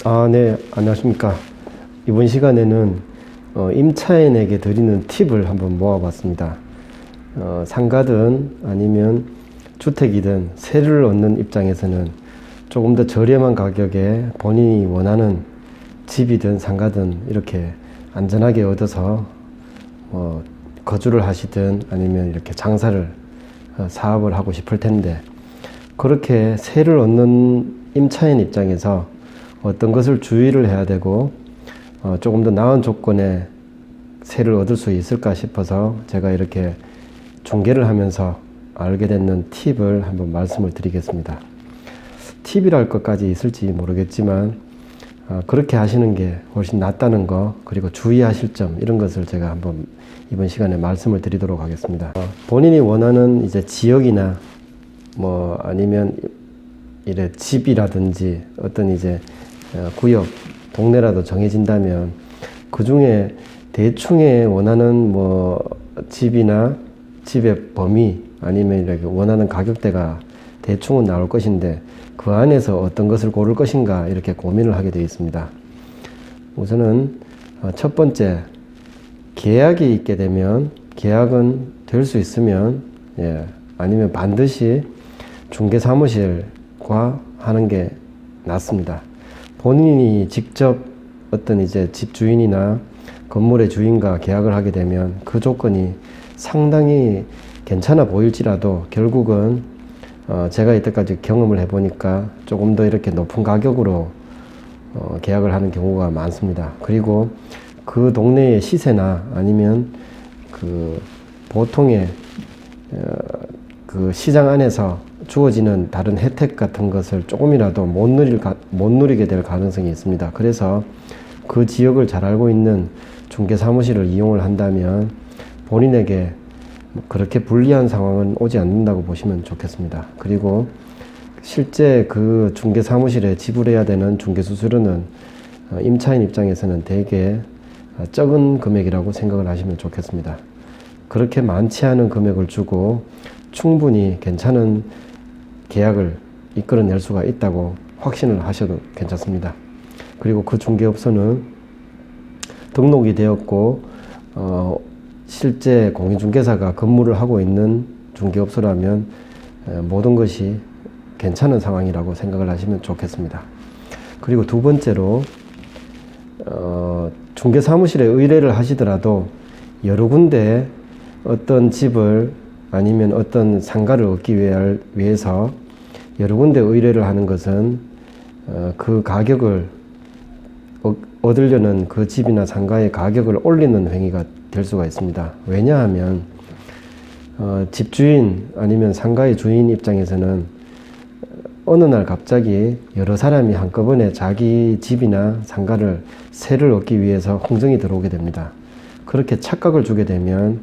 네, 안녕하십니까. 이번 시간에는 임차인에게 드리는 팁을 한번 모아봤습니다. 상가든 아니면 주택이든 세를 얻는 입장에서는 조금 더 저렴한 가격에 본인이 원하는 집이든 상가든 이렇게 안전하게 얻어서 거주를 하시든 아니면 이렇게 장사를 사업을 하고 싶을 텐데, 그렇게 세를 얻는 임차인 입장에서 어떤 것을 주의를 해야 되고 조금 더 나은 조건의 세를 얻을 수 있을까 싶어서 제가 이렇게 중개를 하면서 알게 됐는 팁을 한번 말씀을 드리겠습니다. 팁이랄 것까지 있을지 모르겠지만 그렇게 하시는 게 훨씬 낫다는 거, 그리고 주의하실 점, 이런 것을 제가 한번 이번 시간에 말씀을 드리도록 하겠습니다. 본인이 원하는 이제 지역이나 아니면 이래 집이라든지 어떤 이제 구역, 동네라도 정해진다면 그 중에 대충의 원하는 집이나 집의 범위, 아니면 이렇게 원하는 가격대가 대충은 나올 것인데, 그 안에서 어떤 것을 고를 것인가 이렇게 고민을 하게 되어 있습니다. 우선은 첫 번째, 계약이 있게 되면, 계약은 될 수 있으면 아니면 반드시 중개사무실과 하는 게 낫습니다. 본인이 직접 어떤 이제 집 주인이나 건물의 주인과 계약을 하게 되면 그 조건이 상당히 괜찮아 보일지라도 결국은 제가 이때까지 경험을 해보니까 조금 더 이렇게 높은 가격으로 계약을 하는 경우가 많습니다. 그리고 그 동네의 시세나 아니면 그 보통의 그 시장 안에서 주어지는 다른 혜택 같은 것을 조금이라도 못 누리게 될 가능성이 있습니다. 그래서 그 지역을 잘 알고 있는 중개사무실을 이용을 한다면 본인에게 그렇게 불리한 상황은 오지 않는다고 보시면 좋겠습니다. 그리고 실제 그 중개사무실에 지불해야 되는 중개수수료는 임차인 입장에서는 대개 적은 금액이라고 생각을 하시면 좋겠습니다. 그렇게 많지 않은 금액을 주고 충분히 괜찮은 계약을 이끌어낼 수가 있다고 확신을 하셔도 괜찮습니다. 그리고 그 중개업소는 등록이 되었고 실제 공인중개사가 근무를 하고 있는 중개업소라면 모든 것이 괜찮은 상황이라고 생각을 하시면 좋겠습니다. 그리고 두 번째로 중개사무실에 의뢰를 하시더라도 여러 군데 어떤 집을 아니면 어떤 상가를 얻기 위해서 여러 군데 의뢰를 하는 것은 그 가격을 얻으려는 그 집이나 상가의 가격을 올리는 행위가 될 수가 있습니다. 왜냐하면 집주인 아니면 상가의 주인 입장에서는 어느 날 갑자기 여러 사람이 한꺼번에 자기 집이나 상가를 세를 얻기 위해서 흥정이 들어오게 됩니다. 그렇게 착각을 주게 되면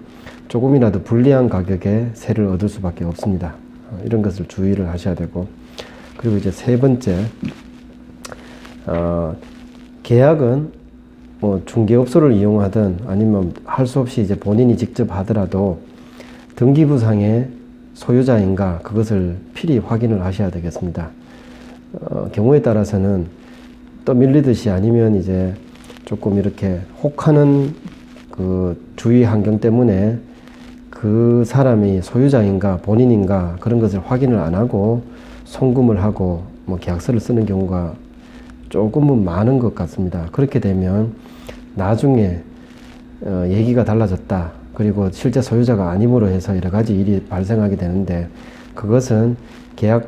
조금이라도 불리한 가격에 세를 얻을 수밖에 없습니다. 이런 것을 주의를 하셔야 되고, 그리고 이제 세 번째, 계약은 중개업소를 이용하든 아니면 할 수 없이 이제 본인이 직접 하더라도 등기부상의 소유자인가 그것을 필히 확인을 하셔야 되겠습니다. 경우에 따라서는 또 밀리듯이 아니면 이제 조금 이렇게 혹하는 그 주위 환경 때문에 그 사람이 소유자인가 본인인가 그런 것을 확인을 안 하고 송금을 하고 계약서를 쓰는 경우가 조금은 많은 것 같습니다. 그렇게 되면 나중에 얘기가 달라졌다, 그리고 실제 소유자가 아님으로 해서 여러 가지 일이 발생하게 되는데, 그것은 계약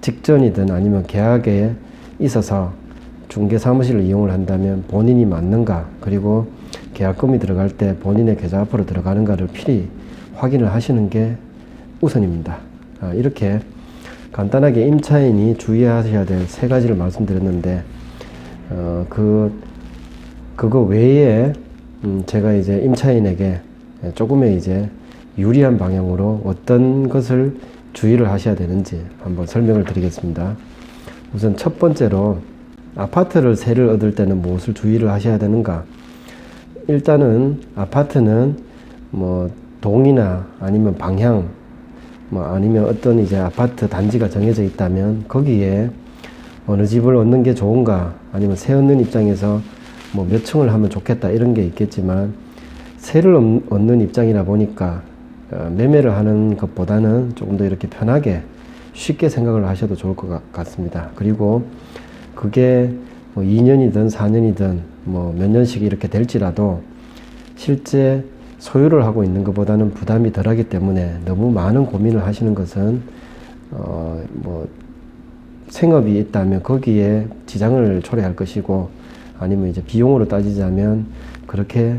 직전이든 아니면 계약에 있어서 중개사무실을 이용을 한다면 본인이 맞는가, 그리고 계약금이 들어갈 때 본인의 계좌 앞으로 들어가는가를 필히 확인을 하시는 게 우선입니다. 이렇게 간단하게 임차인이 주의하셔야 될 세 가지를 말씀드렸는데, 그거 외에 제가 이제 임차인에게 조금의 이제 유리한 방향으로 어떤 것을 주의를 하셔야 되는지 한번 설명을 드리겠습니다. 우선 첫 번째로 아파트를 세를 얻을 때는 무엇을 주의를 하셔야 되는가? 일단은 아파트는 동이나 아니면 방향, 아니면 어떤 이제 아파트 단지가 정해져 있다면 거기에 어느 집을 얻는 게 좋은가, 아니면 새 얻는 입장에서 뭐 몇 층을 하면 좋겠다 이런 게 있겠지만, 새를 얻는 입장이라 보니까 매매를 하는 것보다는 조금 더 이렇게 편하게 쉽게 생각을 하셔도 좋을 것 같습니다. 그리고 그게 뭐 2년이든 4년이든 뭐 몇 년씩 이렇게 될지라도 실제 소유를 하고 있는 것보다는 부담이 덜하기 때문에 너무 많은 고민을 하시는 것은 뭐 생업이 있다면 거기에 지장을 초래할 것이고, 아니면 이제 비용으로 따지자면 그렇게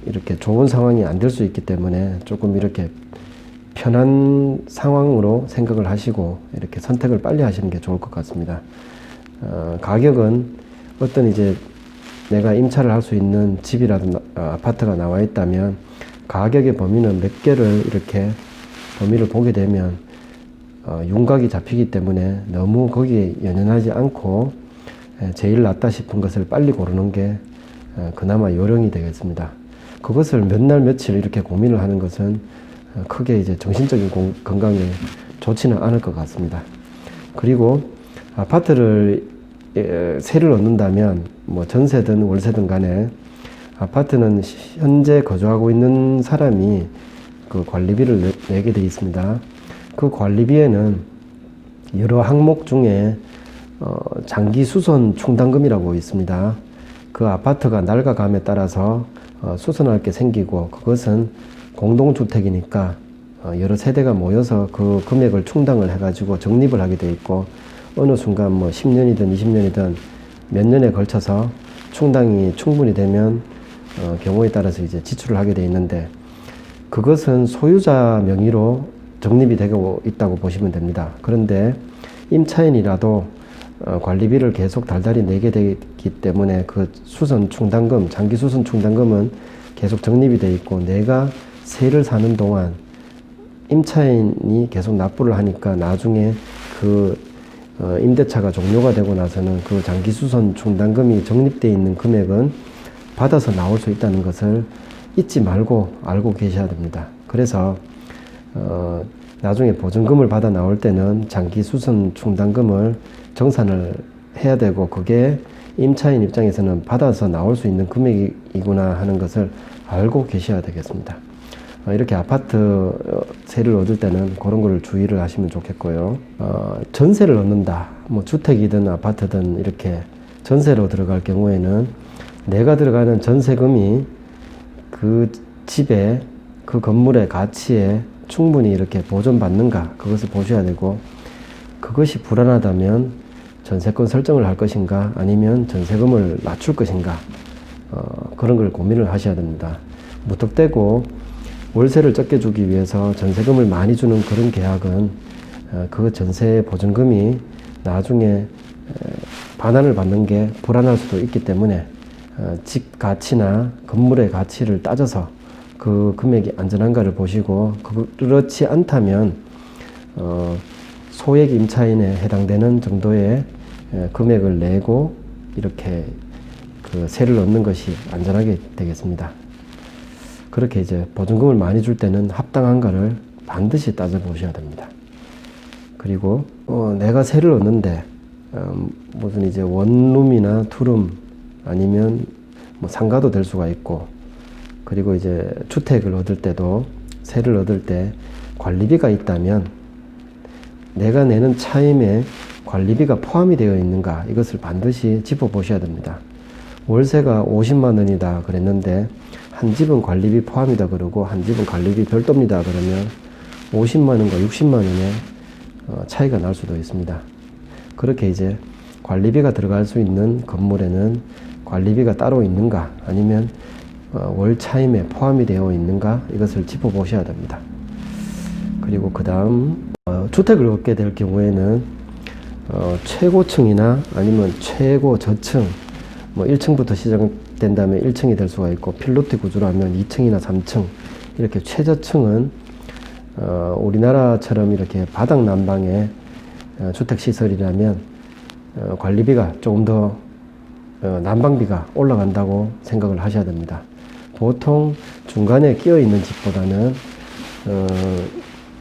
이렇게 좋은 상황이 안 될 수 있기 때문에 조금 이렇게 편한 상황으로 생각을 하시고 이렇게 선택을 빨리 하시는 게 좋을 것 같습니다. 가격은 어떤 이제 내가 임차를 할 수 있는 집이라든 아파트가 나와 있다면 가격의 범위는 몇 개를 이렇게 범위를 보게 되면 윤곽이 잡히기 때문에 너무 거기에 연연하지 않고 제일 낫다 싶은 것을 빨리 고르는 게 그나마 요령이 되겠습니다. 그것을 몇 날 며칠 이렇게 고민을 하는 것은 크게 이제 정신적인 건강에 좋지는 않을 것 같습니다. 그리고 아파트를 세를 얻는다면 뭐 전세든 월세든 간에 아파트는 현재 거주하고 있는 사람이 그 관리비를 내게 되어 있습니다. 그 관리비에는 여러 항목 중에 장기 수선 충당금이라고 있습니다. 그 아파트가 낡아감에 따라서 수선할 게 생기고, 그것은 공동주택이니까 여러 세대가 모여서 그 금액을 충당을 해가지고 적립을 하게 돼 있고, 어느 순간 뭐 10년이든 20년이든 몇 년에 걸쳐서 충당이 충분히 되면 경우에 따라서 이제 지출을 하게 돼 있는데, 그것은 소유자 명의로 적립이 되고 있다고 보시면 됩니다. 그런데 임차인이라도 관리비를 계속 달달이 내게 되기 때문에 그 수선 충당금, 장기 수선 충당금은 계속 적립이 돼 있고, 내가 세를 사는 동안 임차인이 계속 납부를 하니까 나중에 그 임대차가 종료가 되고 나서는 그 장기 수선 충당금이 적립되어 있는 금액은 받아서 나올 수 있다는 것을 잊지 말고 알고 계셔야 됩니다. 그래서 나중에 보증금을 받아 나올 때는 장기 수선 충당금을 정산을 해야 되고, 그게 임차인 입장에서는 받아서 나올 수 있는 금액이구나 하는 것을 알고 계셔야 되겠습니다. 이렇게 아파트 세를 얻을 때는 그런 거를 주의를 하시면 좋겠고요. 전세를 얻는다, 뭐 주택이든 아파트든 이렇게 전세로 들어갈 경우에는 내가 들어가는 전세금이 그 집에, 그 건물의 가치에 충분히 이렇게 보존받는가, 그것을 보셔야 되고, 그것이 불안하다면 전세권 설정을 할 것인가, 아니면 전세금을 낮출 것인가, 그런 걸 고민을 하셔야 됩니다. 무턱대고 월세를 적게 주기 위해서 전세금을 많이 주는 그런 계약은 그 전세 보증금이 나중에 반환을 받는 게 불안할 수도 있기 때문에 집 가치나 건물의 가치를 따져서 그 금액이 안전한가를 보시고, 그렇지 않다면 소액 임차인에 해당되는 정도의 금액을 내고 이렇게 그 세를 얻는 것이 안전하게 되겠습니다. 그렇게 이제 보증금을 많이 줄 때는 합당한가를 반드시 따져보셔야 됩니다. 그리고 내가 세를 얻는데 무슨 이제 원룸이나 투룸 아니면 뭐 상가도 될 수가 있고, 그리고 이제 주택을 얻을 때도 세를 얻을 때 관리비가 있다면 내가 내는 차임에 관리비가 포함이 되어 있는가, 이것을 반드시 짚어보셔야 됩니다. 월세가 50만 원이다 그랬는데 한 집은 관리비 포함이다 그러고 한 집은 관리비 별도입니다 그러면 50만 원과 60만 원의 차이가 날 수도 있습니다. 그렇게 이제 관리비가 들어갈 수 있는 건물에는 관리비가 따로 있는가, 아니면 월 차임에 포함이 되어 있는가, 이것을 짚어보셔야 됩니다. 그리고 그 다음 주택을 얻게 될 경우에는 최고층이나 아니면 최고 저층, 뭐 1층부터 시작된다면 1층이 될 수가 있고, 필로티 구조라면 2층이나 3층, 이렇게 최저층은 우리나라처럼 이렇게 바닥 난방의 주택시설이라면 관리비가 조금 더 난방비가 올라간다고 생각을 하셔야 됩니다. 보통 중간에 끼어 있는 집보다는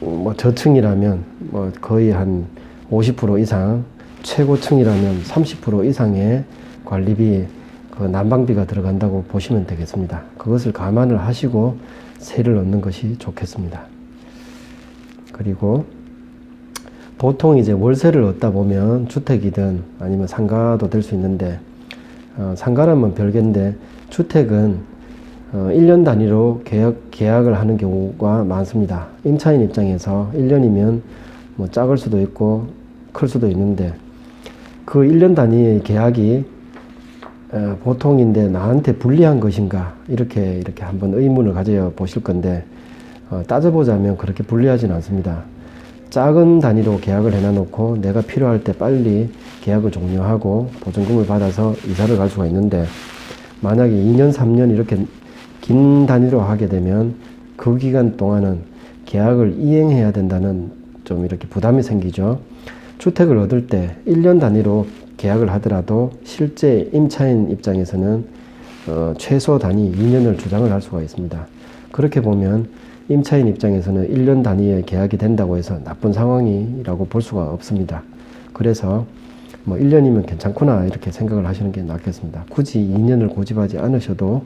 뭐 저층이라면 뭐 거의 한 50% 이상 최고층이라면 30% 이상의 관리비, 그 난방비가 들어간다고 보시면 되겠습니다. 그것을 감안을 하시고 세를 넣는 것이 좋겠습니다. 그리고 보통 이제 월세를 얻다 보면 주택이든 아니면 상가도 될 수 있는데, 상가라면 별개인데 주택은 1년 단위로 계약을 하는 경우가 많습니다. 임차인 입장에서 1년이면 뭐 작을 수도 있고 클 수도 있는데, 그 1년 단위의 계약이 보통인데 나한테 불리한 것인가, 이렇게 한번 의문을 가져 보실 건데, 따져보자면 그렇게 불리하진 않습니다. 작은 단위로 계약을 해놔놓고 내가 필요할 때 빨리 계약을 종료하고 보증금을 받아서 이사를 갈 수가 있는데, 만약에 2년, 3년 이렇게 긴 단위로 하게 되면 그 기간 동안은 계약을 이행해야 된다는 좀 이렇게 부담이 생기죠. 주택을 얻을 때 1년 단위로 계약을 하더라도 실제 임차인 입장에서는 최소 단위 2년을 주장을 할 수가 있습니다. 그렇게 보면 임차인 입장에서는 1년 단위의 계약이 된다고 해서 나쁜 상황이라고 볼 수가 없습니다. 그래서 뭐 1년이면 괜찮구나 이렇게 생각을 하시는 게 낫겠습니다. 굳이 2년을 고집하지 않으셔도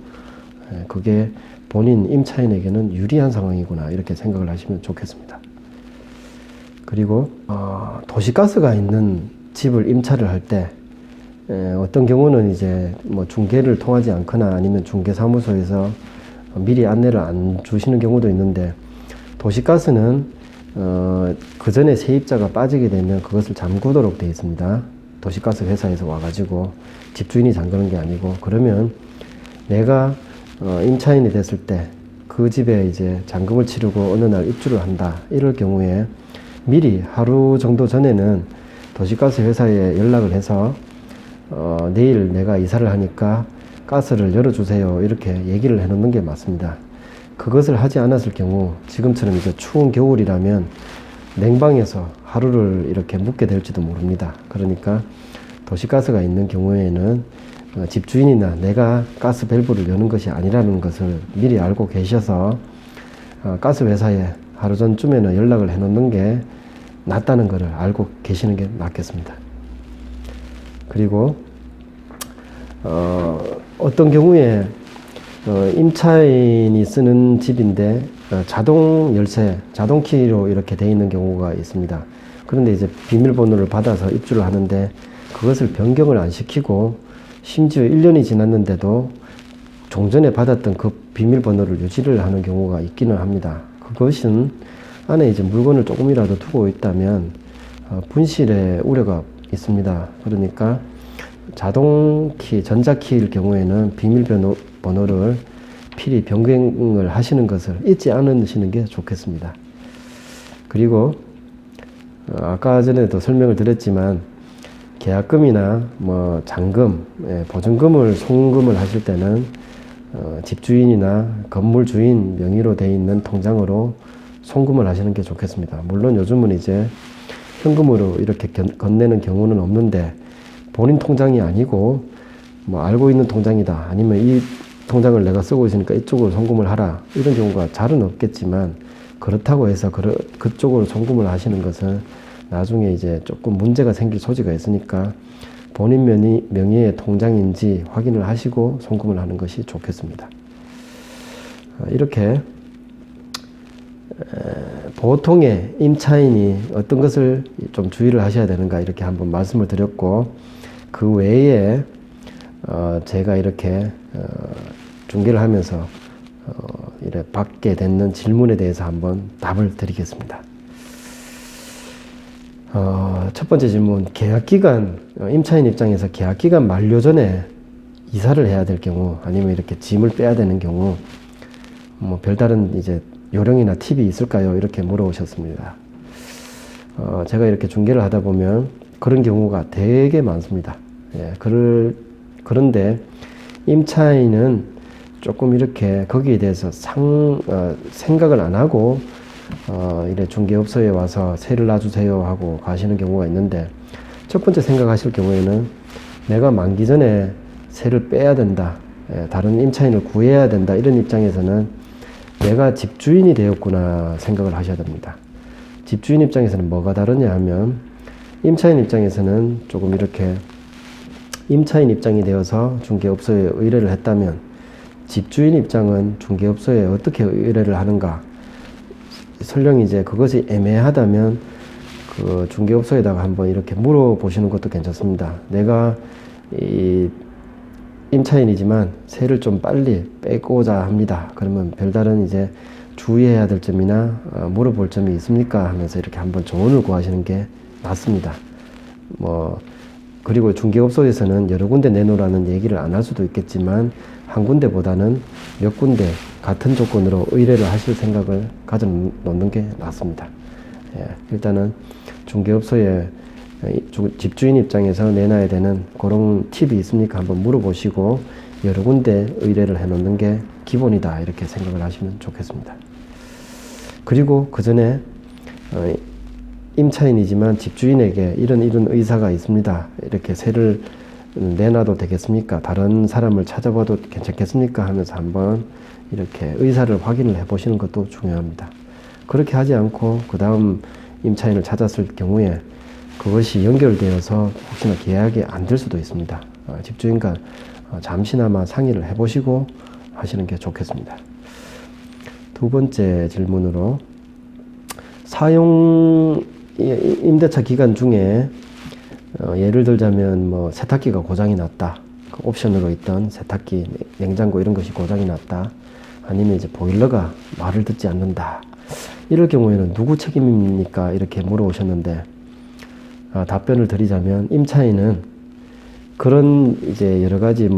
그게 본인 임차인에게는 유리한 상황이구나 이렇게 생각을 하시면 좋겠습니다. 그리고 도시가스가 있는 집을 임차를 할 때 어떤 경우는 이제 뭐 중개를 통하지 않거나 아니면 중개사무소에서 미리 안내를 안 주시는 경우도 있는데, 도시가스는 그 전에 세입자가 빠지게 되면 그것을 잠그도록 되어 있습니다. 도시가스 회사에서 와가지고 집주인이 잠그는 게 아니고, 그러면 내가 임차인이 됐을 때 그 집에 이제 잔금을 치르고 어느 날 입주를 한다, 이럴 경우에 미리 하루 정도 전에는 도시가스 회사에 연락을 해서 내일 내가 이사를 하니까 가스를 열어주세요 이렇게 얘기를 해 놓는 게 맞습니다. 그것을 하지 않았을 경우, 지금처럼 이제 추운 겨울이라면 냉방에서 하루를 이렇게 묵게 될지도 모릅니다. 그러니까 도시가스가 있는 경우에는 집주인이나 내가 가스 밸브를 여는 것이 아니라는 것을 미리 알고 계셔서 가스 회사에 하루 전쯤에는 연락을 해 놓는 게 낫다는 것을 알고 계시는 게 낫겠습니다. 그리고 어떤 경우에 임차인이 쓰는 집인데 자동 열쇠, 자동 키로 이렇게 되어 있는 경우가 있습니다. 그런데 이제 비밀번호를 받아서 입주를 하는데 그것을 변경을 안 시키고 심지어 1년이 지났는데도 종전에 받았던 그 비밀번호를 유지를 하는 경우가 있기는 합니다. 그것은 안에 이제 물건을 조금이라도 두고 있다면 분실의 우려가 있습니다. 그러니까 자동키, 전자키일 경우에는 비밀번호를 필히 변경을 하시는 것을 잊지 않으시는 게 좋겠습니다. 그리고 아까 전에도 설명을 드렸지만 계약금이나 뭐 잔금, 보증금을 송금을 하실 때는 집주인이나 건물 주인 명의로 되어 있는 통장으로 송금을 하시는 게 좋겠습니다. 물론 요즘은 이제 현금으로 이렇게 건네는 경우는 없는데, 본인 통장이 아니고 뭐 알고 있는 통장이다, 아니면 이 통장을 내가 쓰고 있으니까 이쪽으로 송금을 하라, 이런 경우가 잘은 없겠지만, 그렇다고 해서 그쪽으로 송금을 하시는 것은 나중에 이제 조금 문제가 생길 소지가 있으니까 본인 명의의 통장인지 확인을 하시고 송금을 하는 것이 좋겠습니다. 이렇게 보통의 임차인이 어떤 것을 좀 주의를 하셔야 되는가 이렇게 한번 말씀을 드렸고, 그 외에 제가 이렇게 중개를 하면서 이래 받게 되는 질문에 대해서 한번 답을 드리겠습니다. 첫 번째 질문, 계약기간, 임차인 입장에서 계약기간 만료 전에 이사를 해야 될 경우, 아니면 이렇게 짐을 빼야 되는 경우, 뭐 별다른 이제 요령이나 팁이 있을까요? 이렇게 물어오셨습니다. 제가 이렇게 중개를 하다 보면 그런 경우가 되게 많습니다. 그런데 임차인은 조금 이렇게 거기에 대해서 생각을 안 하고 이래 중개업소에 와서 세를 놔주세요 하고 가시는 경우가 있는데, 첫 번째 생각하실 경우에는 내가 만기 전에 세를 빼야 된다, 다른 임차인을 구해야 된다, 이런 입장에서는 내가 집주인이 되었구나 생각을 하셔야 됩니다. 집주인 입장에서는 뭐가 다르냐 하면, 임차인 입장에서는 조금 이렇게 임차인 입장이 되어서 중개업소에 의뢰를 했다면 집주인 입장은 중개업소에 어떻게 의뢰를 하는가, 설령 이제 그것이 애매하다면 그 중개업소에다가 한번 이렇게 물어보시는 것도 괜찮습니다. 내가 이 임차인이지만 세를 좀 빨리 빼고자 합니다. 그러면 별다른 이제 주의해야 될 점이나 물어볼 점이 있습니까? 하면서 이렇게 한번 조언을 구하시는 게 맞습니다. 그리고 중개업소에서는 여러 군데 내놓으라는 얘기를 안 할 수도 있겠지만 한 군데보다는 몇 군데 같은 조건으로 의뢰를 하실 생각을 가져 놓는 게 낫습니다. 예, 일단은 중개업소에 집주인 입장에서 내놔야 되는 그런 팁이 있습니까? 한번 물어보시고 여러 군데 의뢰를 해 놓는 게 기본이다, 이렇게 생각을 하시면 좋겠습니다. 그리고 그 전에 임차인이지만 집주인에게 이런 의사가 있습니다. 이렇게 세를 내놔도 되겠습니까? 다른 사람을 찾아봐도 괜찮겠습니까? 하면서 한번 이렇게 의사를 확인을 해 보시는 것도 중요합니다. 그렇게 하지 않고 그 다음 임차인을 찾았을 경우에 그것이 연결되어서 혹시나 계약이 안 될 수도 있습니다. 집주인과 잠시나마 상의를 해 보시고 하시는 게 좋겠습니다. 두 번째 질문으로, 사용 임대차 기간 중에 예를 들자면 세탁기가 고장이 났다, 그 옵션으로 있던 세탁기, 냉장고 이런 것이 고장이 났다, 아니면 이제 보일러가 말을 듣지 않는다, 이럴 경우에는 누구 책임입니까? 이렇게 물어오셨는데, 답변을 드리자면 임차인은 그런 이제 여러 가지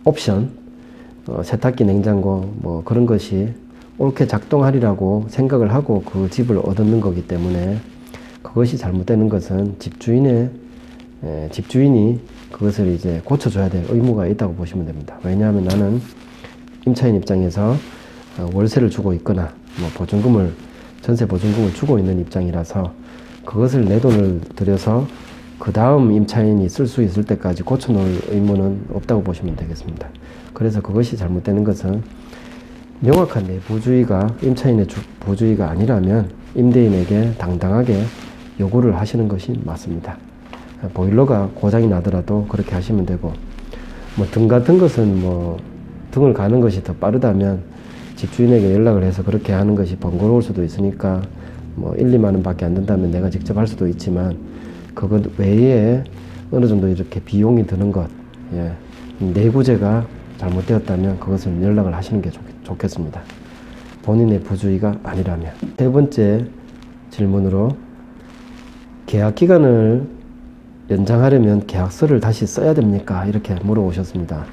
옵션, 세탁기, 냉장고 그런 것이 옳게 작동하리라고 생각을 하고 그 집을 얻는 거기 때문에 그것이 잘못되는 것은 집주인이 그것을 이제 고쳐줘야 될 의무가 있다고 보시면 됩니다. 왜냐하면 나는 임차인 입장에서 월세를 주고 있거나 전세 보증금을 주고 있는 입장이라서 그것을 내 돈을 들여서 그 다음 임차인이 쓸 수 있을 때까지 고쳐놓을 의무는 없다고 보시면 되겠습니다. 그래서 그것이 잘못되는 것은 명확한 내부주의가 임차인의 부주의가 아니라면 임대인에게 당당하게 요구를 하시는 것이 맞습니다. 보일러가 고장이 나더라도 그렇게 하시면 되고, 등 같은 것은 등을 가는 것이 더 빠르다면 집주인에게 연락을 해서 그렇게 하는 것이 번거로울 수도 있으니까 1, 2만 원 밖에 안 든다면 내가 직접 할 수도 있지만, 그것 외에 어느 정도 이렇게 비용이 드는 것, 내구재가 잘못되었다면 그것을 연락을 하시는 게 좋겠습니다. 본인의 부주의가 아니라면. 세 번째 질문으로, 계약 기간을 연장하려면 계약서를 다시 써야 됩니까? 이렇게 물어보셨습니다.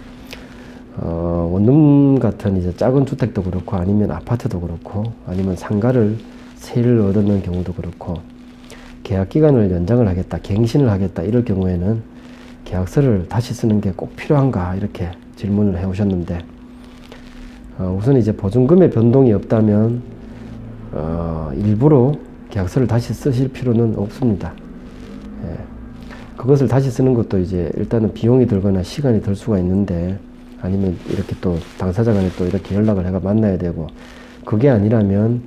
원룸 같은 이제 작은 주택도 그렇고, 아니면 아파트도 그렇고, 아니면 상가를 세를 얻는 경우도 그렇고, 계약 기간을 연장을 하겠다, 갱신을 하겠다, 이럴 경우에는 계약서를 다시 쓰는 게 꼭 필요한가, 이렇게 질문을 해 오셨는데, 우선 이제 보증금의 변동이 없다면 일부러 계약서를 다시 쓰실 필요는 없습니다. 그것을 다시 쓰는 것도 이제 일단은 비용이 들거나 시간이 들 수가 있는데, 아니면 이렇게 또 당사자 간에 또 이렇게 연락을 해가 만나야 되고, 그게 아니라면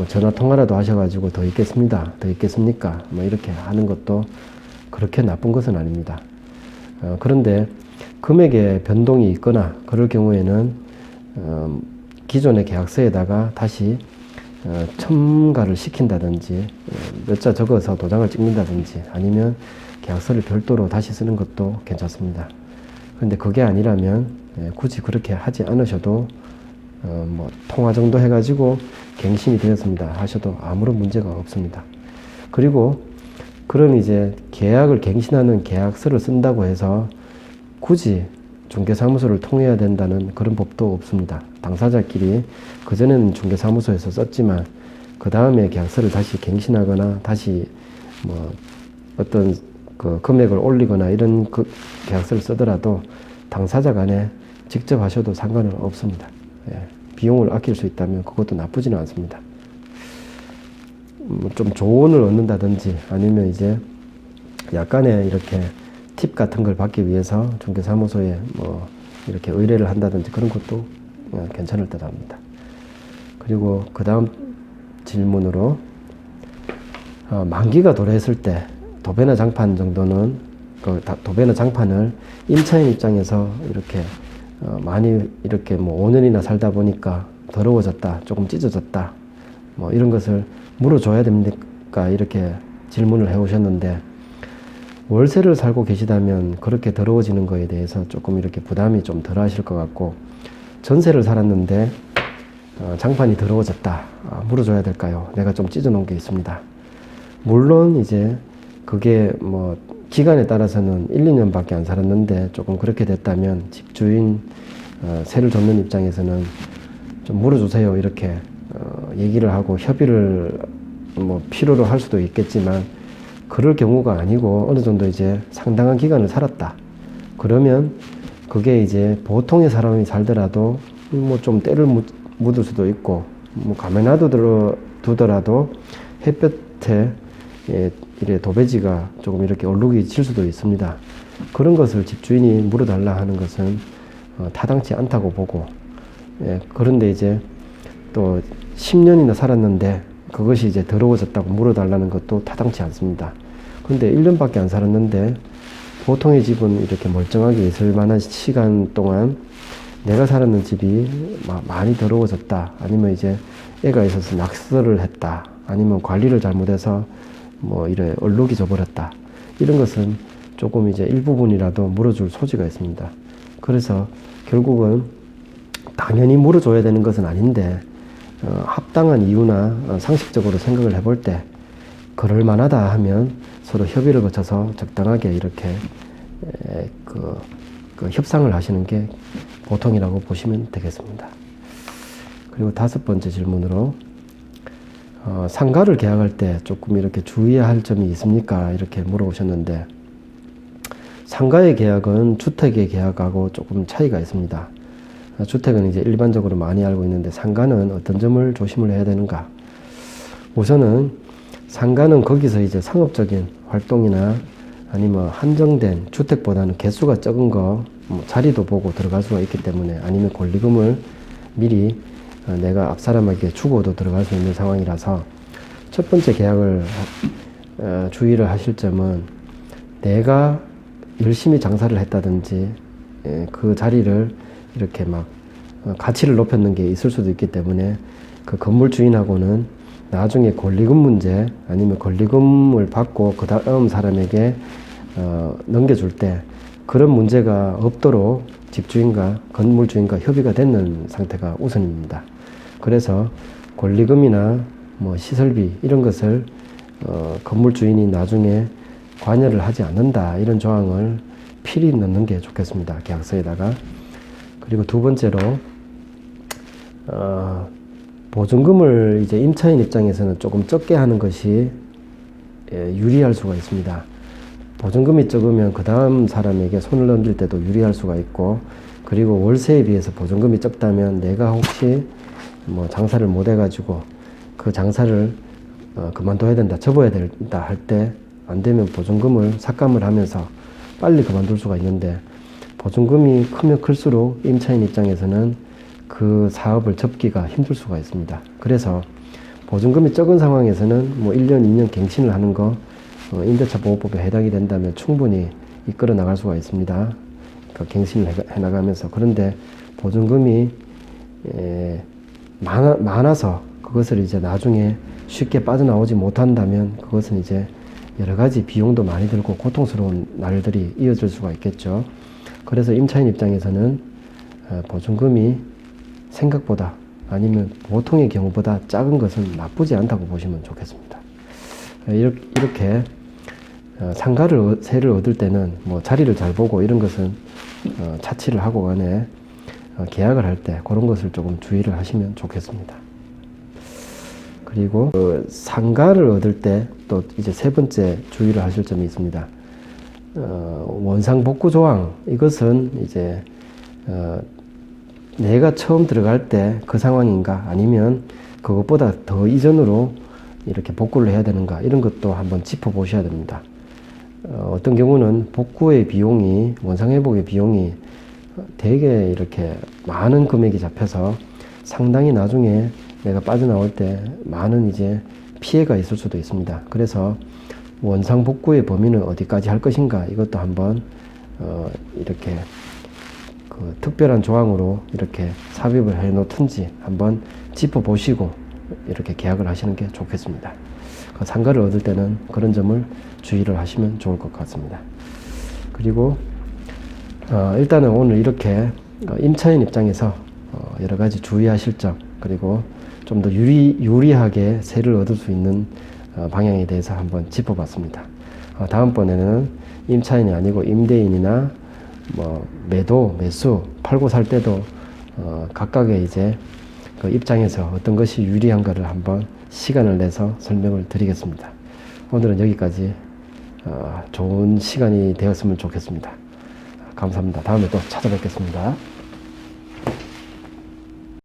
전화 통화라도 하셔가지고 더 있겠습니다, 더 있겠습니까, 이렇게 하는 것도 그렇게 나쁜 것은 아닙니다. 그런데 금액의 변동이 있거나 그럴 경우에는 기존의 계약서에다가 다시 첨가를 시킨다든지 몇 자 적어서 도장을 찍는다든지, 아니면 계약서를 별도로 다시 쓰는 것도 괜찮습니다. 그런데 그게 아니라면 굳이 그렇게 하지 않으셔도 통화 정도 해가지고 갱신이 되었습니다 하셔도 아무런 문제가 없습니다. 그리고 그런 이제 계약을 갱신하는 계약서를 쓴다고 해서 굳이 중개사무소를 통해야 된다는 그런 법도 없습니다. 당사자끼리 그전에는 중개사무소에서 썼지만 그 다음에 계약서를 다시 갱신하거나 다시 어떤 그 금액을 올리거나 이런 그 계약서를 쓰더라도 당사자 간에 직접 하셔도 상관은 없습니다. 비용을 아낄 수 있다면 그것도 나쁘지는 않습니다. 좀 조언을 얻는다든지, 아니면 이제 약간의 이렇게 팁 같은 걸 받기 위해서 중개사무소에 이렇게 의뢰를 한다든지 그런 것도 괜찮을 듯 합니다. 그리고 그 다음 질문으로, 만기가 도래했을 때 도배나 장판 정도는 도배나 장판을 임차인 입장에서 이렇게 많이 이렇게 뭐 5년이나 살다 보니까 더러워졌다, 조금 찢어졌다, 뭐 이런 것을 물어줘야 됩니까? 이렇게 질문을 해 오셨는데, 월세를 살고 계시다면 그렇게 더러워지는 거에 대해서 조금 이렇게 부담이 좀 덜 하실 것 같고, 전세를 살았는데 장판이 더러워졌다, 물어줘야 될까요? 내가 좀 찢어 놓은 게 있습니다. 물론 이제 그게 뭐 기간에 따라서는 1, 2년밖에 안 살았는데 조금 그렇게 됐다면 집주인 세를 줬는 입장에서는 좀 물어주세요, 이렇게 얘기를 하고 협의를 뭐 필요로 할 수도 있겠지만, 그럴 경우가 아니고 어느 정도 이제 상당한 기간을 살았다 그러면 그게 이제 보통의 사람이 살더라도 뭐 좀 때를 묻을 수도 있고, 뭐 가만히 두더라도 햇볕에 이래 도배지가 조금 이렇게 얼룩이 질 수도 있습니다. 그런 것을 집주인이 물어달라 하는 것은 타당치 않다고 보고, 그런데 이제 또 10년이나 살았는데 그것이 이제 더러워졌다고 물어달라는 것도 타당치 않습니다. 그런데 1년밖에 안 살았는데 보통의 집은 이렇게 멀쩡하게 있을 만한 시간 동안 내가 살았는 집이 많이 더러워졌다, 아니면 이제 애가 있어서 낙서를 했다, 아니면 관리를 잘못해서 뭐 이래 얼룩이 져버렸다, 이런 것은 조금 이제 일부분이라도 물어줄 소지가 있습니다. 그래서 결국은 당연히 물어줘야 되는 것은 아닌데, 합당한 이유나 상식적으로 생각을 해볼 때 그럴 만하다 하면 서로 협의를 거쳐서 적당하게 이렇게 그 협상을 하시는 게 보통이라고 보시면 되겠습니다. 그리고 5번째 질문으로 상가를 계약할 때 조금 이렇게 주의해야 할 점이 있습니까? 이렇게 물어보셨는데, 상가의 계약은 주택의 계약하고 조금 차이가 있습니다. 주택은 이제 일반적으로 많이 알고 있는데, 상가는 어떤 점을 조심을 해야 되는가? 우선은 상가는 거기서 이제 상업적인 활동이나 아니면 한정된 주택보다는 개수가 적은 거, 뭐 자리도 보고 들어갈 수가 있기 때문에, 아니면 권리금을 미리 내가 앞사람에게 주고도 들어갈 수 있는 상황이라서, 첫 번째 계약을 주의를 하실 점은, 내가 열심히 장사를 했다든지 그 자리를 이렇게 막 가치를 높였는 게 있을 수도 있기 때문에, 그 건물 주인하고는 나중에 권리금 문제, 아니면 권리금을 받고 그 다음 사람에게 넘겨줄 때 그런 문제가 없도록 집주인과 건물 주인과 협의가 되는 상태가 우선입니다. 그래서 권리금이나 뭐 시설비 이런 것을 건물 주인이 나중에 관여를 하지 않는다, 이런 조항을 필히 넣는 게 좋겠습니다, 계약서에다가. 그리고 2번째로 보증금을 이제 임차인 입장에서는 조금 적게 하는 것이 유리할 수가 있습니다. 보증금이 적으면 그 다음 사람에게 손을 넘길 때도 유리할 수가 있고, 그리고 월세에 비해서 보증금이 적다면 내가 혹시 뭐 장사를 못 해가지고 그 장사를 그만둬야 된다, 접어야 된다 할 때 안 되면 보증금을 삭감을 하면서 빨리 그만둘 수가 있는데, 보증금이 크면 클수록 임차인 입장에서는 그 사업을 접기가 힘들 수가 있습니다. 그래서 보증금이 적은 상황에서는 뭐 1년, 2년 갱신을 하는 거 임대차 보호법에 해당이 된다면 충분히 이끌어 나갈 수가 있습니다. 그 갱신을 해 나가면서. 그런데 보증금이 많아서 그것을 이제 나중에 쉽게 빠져나오지 못한다면, 그것은 이제 여러 가지 비용도 많이 들고 고통스러운 날들이 이어질 수가 있겠죠. 그래서 임차인 입장에서는 보증금이 생각보다, 아니면 보통의 경우보다 작은 것은 나쁘지 않다고 보시면 좋겠습니다. 이렇게 세를 얻을 때는 뭐 자리를 잘 보고 이런 것은 차치를 하고 간에 계약을 할 때 그런 것을 조금 주의를 하시면 좋겠습니다. 그리고 상가를 얻을 때 또 이제 3번째 주의를 하실 점이 있습니다. 원상 복구 조항, 이것은 이제 내가 처음 들어갈 때 그 상황인가, 아니면 그것보다 더 이전으로 이렇게 복구를 해야 되는가, 이런 것도 한번 짚어 보셔야 됩니다. 어떤 경우는 복구의 비용이, 원상 회복의 비용이 되게 이렇게 많은 금액이 잡혀서 상당히 나중에 내가 빠져나올 때 많은 이제 피해가 있을 수도 있습니다. 그래서 원상복구의 범위는 어디까지 할 것인가, 이것도 한번 이렇게 그 특별한 조항으로 이렇게 삽입을 해 놓든지 한번 짚어보시고 이렇게 계약을 하시는 게 좋겠습니다. 상가를 얻을 때는 그런 점을 주의를 하시면 좋을 것 같습니다. 그리고 일단은 오늘 이렇게 임차인 입장에서 여러 가지 주의하실 점, 그리고 좀 더 유리하게 세를 얻을 수 있는 방향에 대해서 한번 짚어봤습니다. 다음번에는 임차인이 아니고 임대인이나 뭐 매수, 팔고 살 때도 각각의 이제 그 입장에서 어떤 것이 유리한가를 한번 시간을 내서 설명을 드리겠습니다. 오늘은 여기까지 좋은 시간이 되었으면 좋겠습니다. 감사합니다. 다음에 또 찾아뵙겠습니다.